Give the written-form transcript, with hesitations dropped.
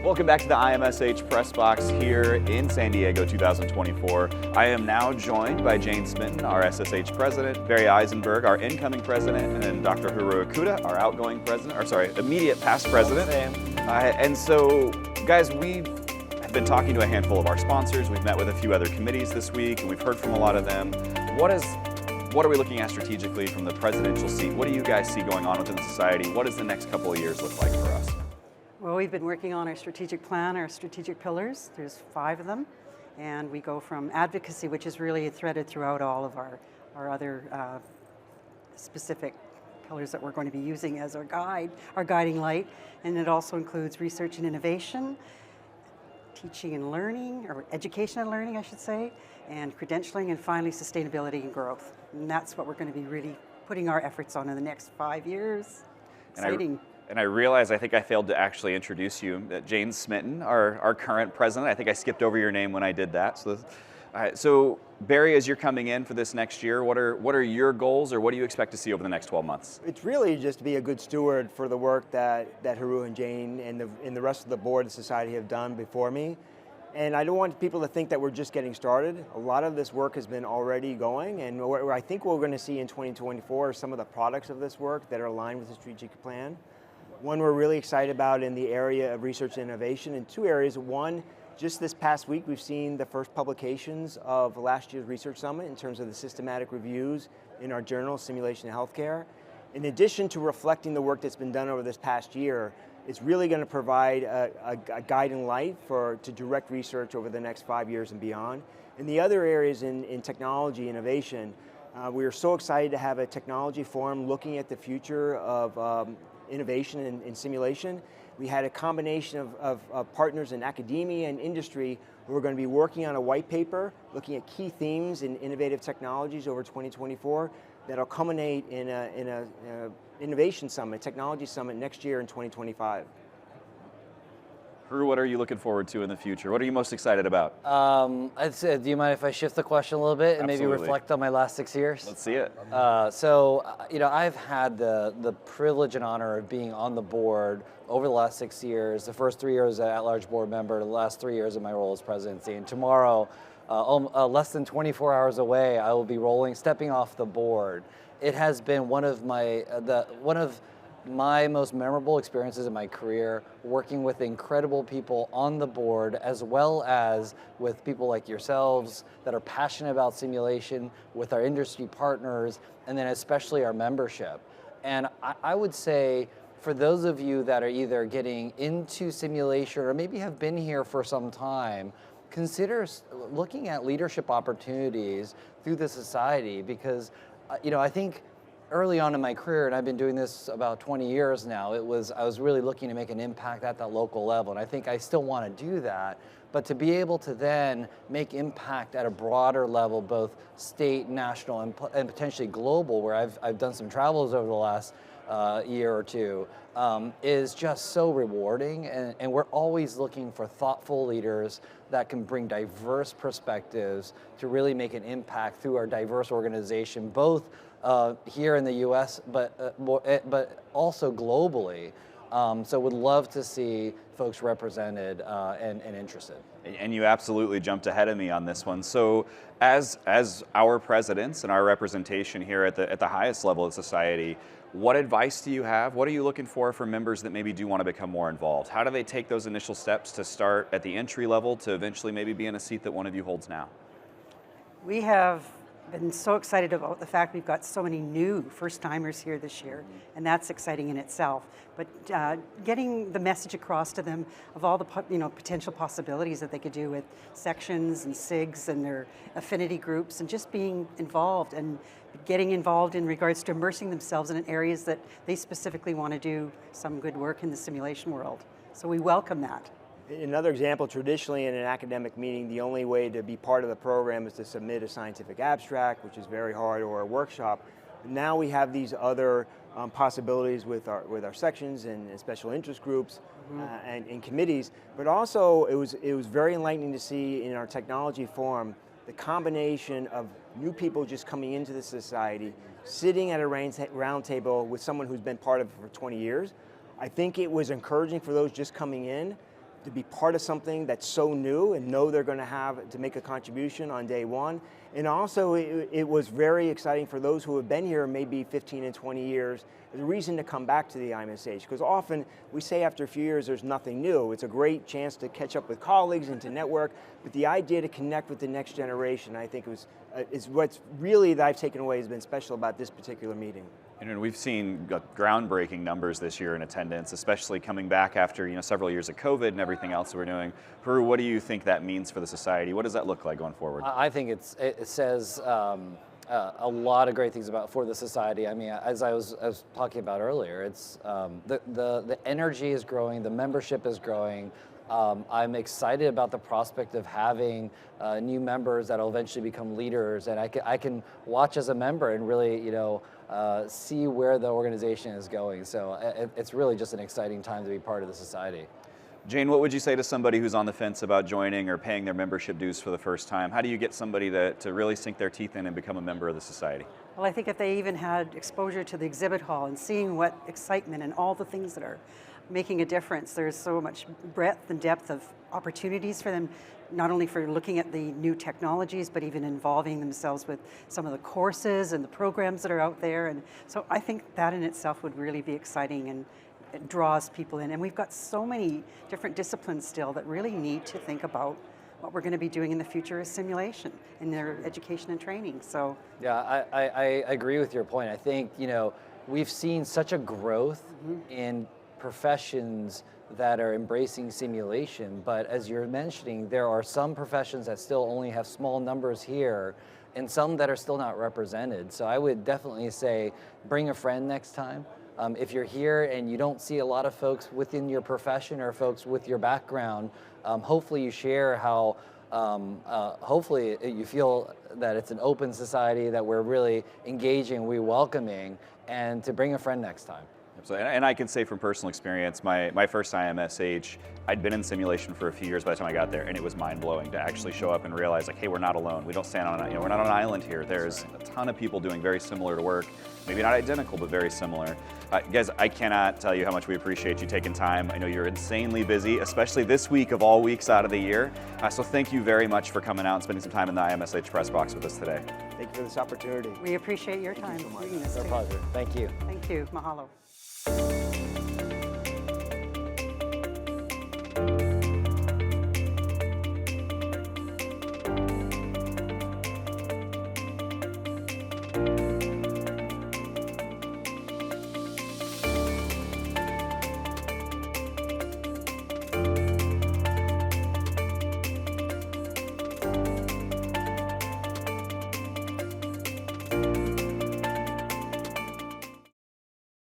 Welcome back to the IMSH Press Box here in San Diego 2024. I am now joined by Jane Smitten, our SSH president, Barry Eisenberg, our incoming president, and Dr. Haru Okuda, our outgoing president, or sorry, immediate past president. And so, guys, we have been talking to a handful of our sponsors. We've met with a few other committees this week, and we've heard from a lot of them. What are we looking at strategically from the presidential seat? What do you guys see going on within the society? What does the next couple of years look like for us? Well, we've been working on our strategic plan, our strategic pillars. There's 5 of them. And we go from advocacy, which is really threaded throughout all of our other specific pillars that we're going to be using as our guide, our guiding light. And it also includes research and innovation, teaching and learning, or education and learning, I should say, and credentialing, and finally sustainability and growth. And that's what we're going to be really putting our efforts on in the next 5 years. Exciting. And I realize I think I failed to actually introduce you. Jane Smitten, our current president. I think I skipped over your name when I did that. So Barry, as you're coming in for this next year, what are your goals, or what do you expect to see over the next 12 months? It's really just to be a good steward for the work that Haru and Jane and the rest of the board of the society have done before me. And I don't want people to think that we're just getting started. A lot of this work has been already going, and I think what we're going to see in 2024 are some of the products of this work that are aligned with the strategic plan. One we're really excited about in the area of research and innovation in 2 areas. One, just this past week, we've seen the first publications of last year's Research Summit in terms of the systematic reviews in our journal, Simulation in Healthcare. In addition to reflecting the work that's been done over this past year, it's really going to provide a guiding light to direct research over the next 5 years and beyond. In the other areas in technology innovation, we are so excited to have a technology forum looking at the future of innovation in simulation. We had a combination of partners in academia and industry who are going to be working on a white paper looking at key themes in innovative technologies over 2024 that'll culminate in a innovation summit, technology summit next year in 2025. Haru, what are you looking forward to in the future? What are you most excited about? I'd say, do you mind if I shift the question a little bit and Absolutely. maybe reflect on my last 6 years? Let's see it. I've had the privilege and honor of being on the board over the last 6 years. The first 3 years as an at-large board member, the last 3 years of my role as presidency. And tomorrow, less than 24 hours away, I will be stepping off the board. It has been one of my most memorable experiences in my career, working with incredible people on the board, as well as with people like yourselves that are passionate about simulation, with our industry partners, and then especially our membership. And I would say, for those of you that are either getting into simulation or maybe have been here for some time, consider looking at leadership opportunities through the society, because I think early on in my career, and I've been doing this about 20 years now, I was really looking to make an impact at that local level, and I think I still want to do that. But to be able to then make impact at a broader level, both state, national, and potentially global, where I've done some travels over the last year or two, is just so rewarding. And we're always looking for thoughtful leaders that can bring diverse perspectives to really make an impact through our diverse organization, both here in the U.S., but also globally. So would love to see folks represented and interested. And you absolutely jumped ahead of me on this one. So as our presidents and our representation here at the highest level of society, what advice do you have? What are you looking for members that maybe do want to become more involved? How do they take those initial steps to start at the entry level to eventually maybe be in a seat that one of you holds now? We have been so excited about the fact we've got so many new first-timers here this year, and that's exciting in itself. But getting the message across to them of all the potential possibilities that they could do with sections and SIGs and their affinity groups, and just being involved and getting involved in regards to immersing themselves in areas that they specifically want to do some good work in the simulation world. So we welcome that. Another example, traditionally in an academic meeting, the only way to be part of the program is to submit a scientific abstract, which is very hard, or a workshop. Now we have these other possibilities with our sections and special interest groups and committees. But also, it was very enlightening to see in our technology forum the combination of new people just coming into the society, sitting at a round table with someone who's been part of it for 20 years. I think it was encouraging for those just coming in to be part of something that's so new and know they're going to have to make a contribution on day one. And also it was very exciting for those who have been here maybe 15 and 20 years, as a reason to come back to the IMSH, because often we say after a few years there's nothing new. It's a great chance to catch up with colleagues and to network, but the idea to connect with the next generation, I think is what's really that I've taken away has been special about this particular meeting. And we've seen groundbreaking numbers this year in attendance, especially coming back after several years of COVID and everything else that we're doing. Haru, what do you think that means for the society? What does that look like going forward? I think it says a lot of great things for the society. I mean, as I was talking about earlier, it's the energy is growing, the membership is growing. I'm excited about the prospect of having new members that will eventually become leaders, and I can watch as a member and really see where the organization is going. So it's really just an exciting time to be part of the society. Jane, what would you say to somebody who's on the fence about joining or paying their membership dues for the first time? How do you get somebody to really sink their teeth in and become a member of the society? Well, I think if they even had exposure to the exhibit hall and seeing what excitement and all the things that are making a difference, there's so much breadth and depth of opportunities for them, not only for looking at the new technologies, but even involving themselves with some of the courses and the programs that are out there. And so I think that in itself would really be exciting, and it draws people in. And we've got so many different disciplines still that really need to think about what we're going to be doing in the future is simulation in their education and training. So yeah, I agree with your point. I think we've seen such a growth in professions that are embracing simulation, but as you're mentioning, there are some professions that still only have small numbers here and some that are still not represented. So I would definitely say bring a friend next time. If you're here and you don't see a lot of folks within your profession or folks with your background, hopefully you share how hopefully you feel that it's an open society, that we're really engaging, we're welcoming, and to bring a friend next time. Absolutely. And I can say from personal experience, my first IMSH, I'd been in simulation for a few years by the time I got there, and it was mind-blowing to actually show up and realize, like, hey, we're not alone. We don't stand on, we're not on an island here. There's a ton of people doing very similar work, maybe not identical, but very similar. Guys, I cannot tell you how much we appreciate you taking time. I know you're insanely busy, especially this week of all weeks out of the year. So thank you very much for coming out and spending some time in the IMSH press box with us today. Thank you for this opportunity. we appreciate your time. Thank you so much. leading us It's our today. pleasure. Thank you. Thank you. Mahalo.